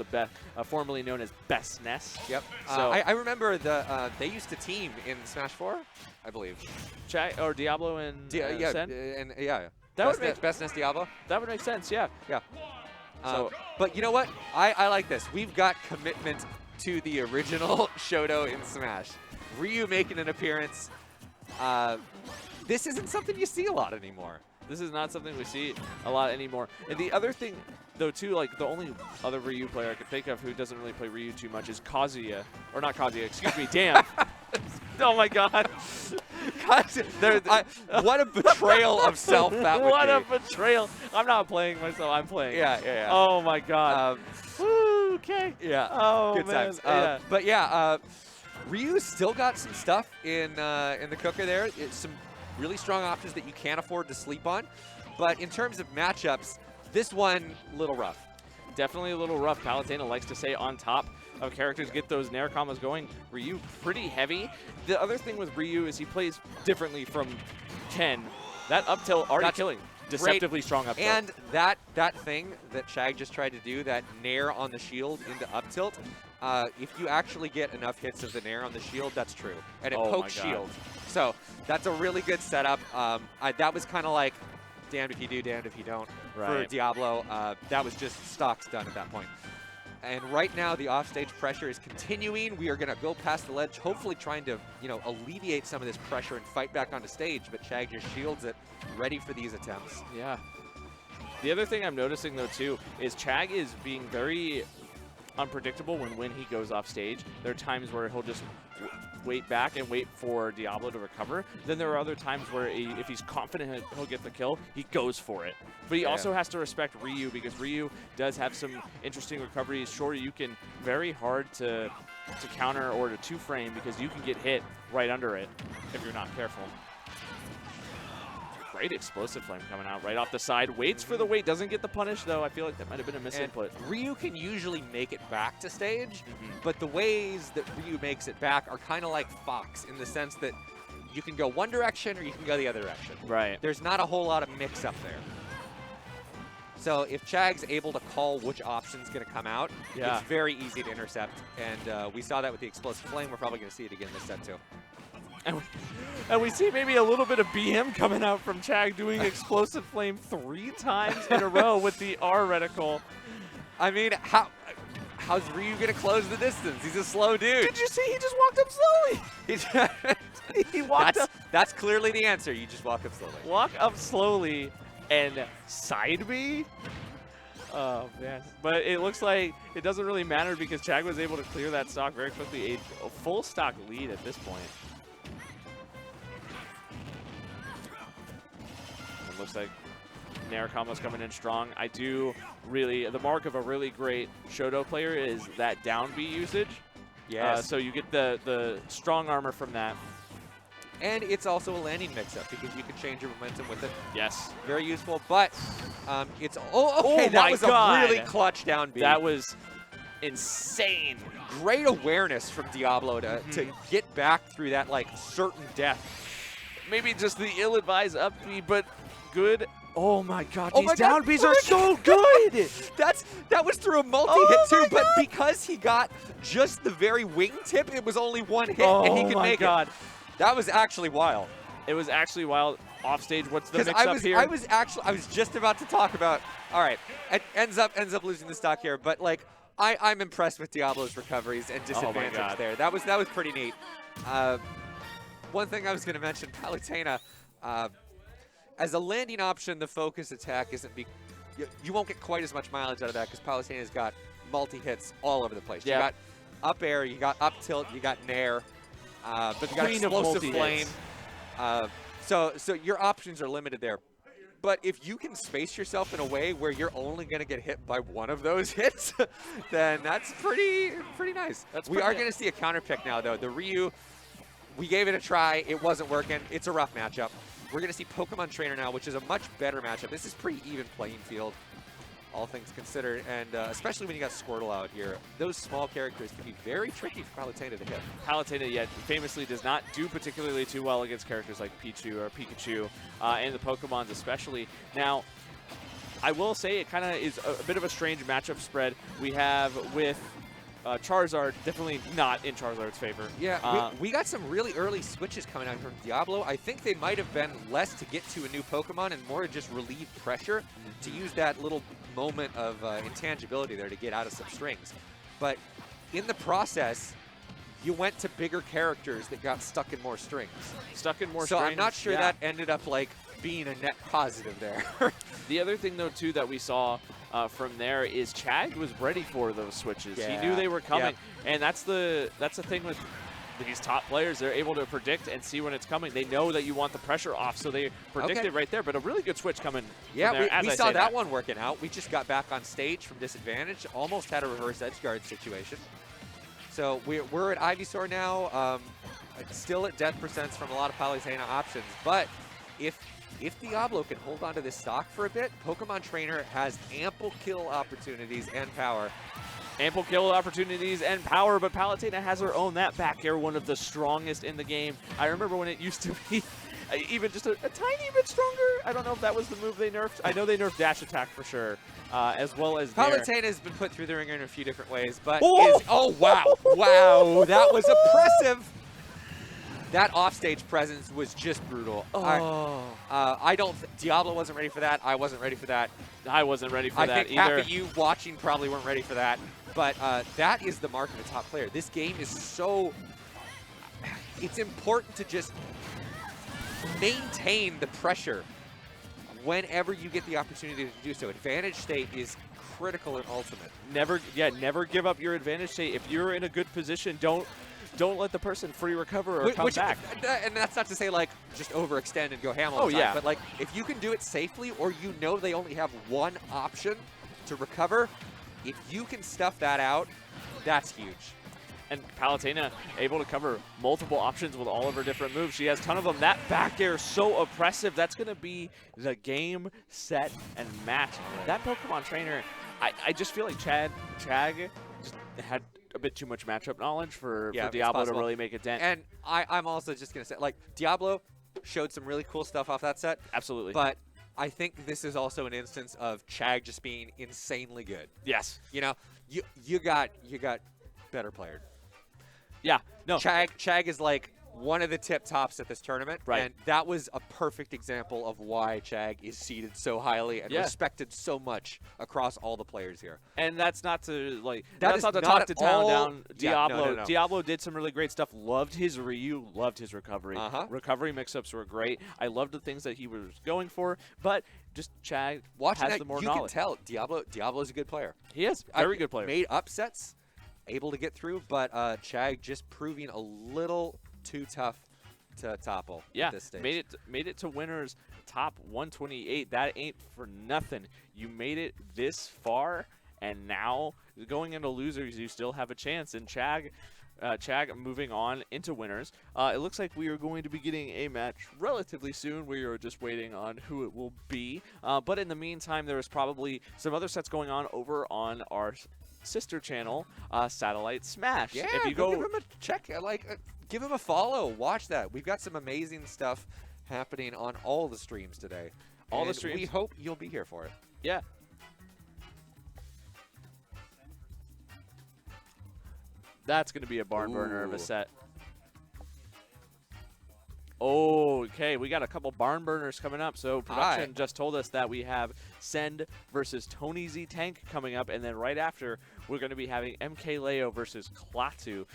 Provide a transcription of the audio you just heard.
the best, formerly known as Bestness. Yep. So I remember they used to team in Smash 4, I believe. Chag or Diablo and yeah, Sen? and yeah. That would make Bestness Diablo. That would make sense. Yeah. Yeah. So, but you know what? I like this. We've got commitment to the original Shoto in Smash. Ryu making an appearance. This isn't something you see a lot anymore. this is not something we see a lot anymore. And the other thing, though, too, like the only other Ryu player I could think of who doesn't really play Ryu too much is Kazuya. Or not Kazuya, excuse me, damn. Oh my God. What a betrayal of self that would be. What a betrayal. I'm not playing myself, I'm playing. Yeah. Oh my God. Woo, okay. Yeah. Oh, Good man. times. Yeah. But yeah, Ryu's still got some stuff in the cooker there. It's some really strong options that you can't afford to sleep on. But in terms of matchups, this one, a little rough. Definitely a little rough. Palutena likes to stay on top of characters, get those Nair combos going. Ryu pretty heavy. The other thing with Ryu is he plays differently from Ken. That up tilt already killing. Deceptively strong up tilt. And that thing that Chag just tried to do, that Nair on the shield into up tilt, if you actually get enough hits of the Nair on the shield, that's true. And it pokes shield. So that's a really good setup. That was kind of like damned if you do, damned if you don't for Diablo. That was just stocks done at that point. And right now, the offstage pressure is continuing. We are going to go past the ledge, hopefully trying to, alleviate some of this pressure and fight back onto stage. But Chag just shields it, ready for these attempts. Yeah. The other thing I'm noticing, though, too, is Chag is being very unpredictable when he goes off stage. There are times where he'll just wait back and wait for Diablo to recover. Then there are other times where if he's confident he'll get the kill, he goes for it. But he also has to respect Ryu, because Ryu does have some interesting recoveries. Sure, you can very hard to counter or to two-frame because you can get hit right under it if you're not careful. Great explosive flame coming out right off the side. Waits for the wait, doesn't get the punish, though. I feel like that might have been a misinput. Ryu can usually make it back to stage, but the ways that Ryu makes it back are kind of like Fox, in the sense that you can go one direction or you can go the other direction. Right. There's not a whole lot of mix-up there. So if Chag's able to call which option's going to come out, it's very easy to intercept. And we saw that with the explosive flame. We're probably going to see it again this set, too. And we see maybe a little bit of BM coming out from Chag doing explosive flame 3 times in a row with the R reticle. I mean, how's Ryu going to close the distance? He's a slow dude. Did you see he just walked up slowly? He walked up. That's clearly the answer. You just walk up slowly. Walk up slowly and side B? Oh, man. But it looks like it doesn't really matter because Chag was able to clear that stock very quickly. A full stock lead at this point. It looks like Nair combo's coming in strong. I do really, the mark of a really great Shoto player is that down B usage. Yes. So you get the strong armor from that. And it's also a landing mix-up because you can change your momentum with it. Yes. Very useful, but it's... Oh, okay, that was a really clutch down B. That was insane. Great awareness from Diablo to get back through that, like, certain death. Maybe just the ill-advised up B, but good. Oh my God, these down Bs are so good. That was through a multi-hit too, but because he got just the very wingtip, it was only one hit and he could make it. That was actually wild. It was actually wild. Off stage, what's the mix-up here? I was just about to talk about. All right, it ends up losing the stock here, but like I'm impressed with Diablo's recoveries and disadvantage there. That was pretty neat. One thing I was going to mention, Palutena, as a landing option, the focus attack isn't. You won't get quite as much mileage out of that because Palutena's got multi-hits all over the place. You got up air, you got up tilt, you got nair, but you got explosive flame. So your options are limited there. But if you can space yourself in a way where you're only going to get hit by one of those hits, then that's pretty nice. We are going to see a counter pick now, though. The Ryu, we gave it a try. It wasn't working. It's a rough matchup. We're going to see Pokemon Trainer now, which is a much better matchup. This is pretty even playing field, all things considered. And especially when you got Squirtle out here, those small characters can be very tricky for Palutena to hit. Palutena, yet famously does not do particularly too well against characters like Pichu or Pikachu, and the Pokemons especially. Now, I will say it kind of is a bit of a strange matchup spread we have with Charizard, definitely not in Charizard's favor. Yeah, we got some really early switches coming out from Diablo. I think they might have been less to get to a new Pokemon and more to just relieve pressure, to use that little moment of intangibility there to get out of some strings. But in the process, you went to bigger characters that got stuck in more strings. So I'm not sure that ended up like being a net positive there. The other thing though too that we saw from there is Chag was ready for those switches. Yeah. He knew they were coming, and that's the thing with these top players. They're able to predict and see when it's coming. They know that you want the pressure off, so they predict it right there. But a really good switch coming. Yeah, from there, we saw that one working out. We just got back on stage from disadvantage, almost had a reverse edge guard situation. So we're at Ivysaur now, still at death percents from a lot of Palutena options. But if Diablo can hold on to this stock for a bit, Pokemon Trainer has ample kill opportunities and power. Ample kill opportunities and power, but Palutena has her own. That back air, one of the strongest in the game. I remember when it used to be even just a tiny bit stronger. I don't know if that was the move they nerfed. I know they nerfed dash attack for sure, as well as Palutena has been put through the ringer in a few different ways, but oh wow, wow, that was oppressive. That offstage presence was just brutal. Diablo wasn't ready for that. I wasn't ready for that. I wasn't ready for that I think either. half of you watching probably weren't ready for that. But that is the mark of a top player. This game is so... It's important to just maintain the pressure whenever you get the opportunity to do so. Advantage state is critical and ultimate. Never give up your advantage state. If you're in a good position, don't let the person free recover or come back. And that's not to say, like, just overextend and go ham all the time. But, like, if you can do it safely or you know they only have one option to recover, if you can stuff that out, that's huge. And Palutena able to cover multiple options with all of her different moves. She has a ton of them. That back air so oppressive. That's going to be the game, set, and match. That Pokemon Trainer, I just feel like Chag just had a bit too much matchup knowledge for Diablo to really make a dent. And I'm also just going to say, like, Diablo showed some really cool stuff off that set. Absolutely. But I think this is also an instance of Chag just being insanely good. Yes. You know, you got better player. Yeah. No. Chag is like one of the tip tops at this tournament. Right. And that was a perfect example of why Chag is seeded so highly and respected so much across all the players here. And that's not to that's not to talk to town down Diablo. No. Diablo did some really great stuff. Loved his Ryu, loved his recovery. Recovery mix-ups were great. I loved the things that he was going for, but just Chag has the more knowledge. You can tell Diablo's a good player. He is. Very good player. Made upsets, able to get through, but Chag just proving a little too tough to topple at this stage. Made it to winners top 128. That ain't for nothing. You made it this far, and now going into losers, you still have a chance. And Chag moving on into winners. It looks like we are going to be getting a match relatively soon. We are just waiting on who it will be. But in the meantime, there is probably some other sets going on over on our sister channel, Satellite Smash. Yeah, if you go give him a check. Give him a follow. Watch that. We've got some amazing stuff happening on all the streams today. All the streams. We hope you'll be here for it. Yeah. That's going to be a barn burner of a set. Okay, we got a couple barn burners coming up. So production just told us that we have Send versus Tony Z Tank coming up, and then right after we're going to be having MK Leo versus Klaatu.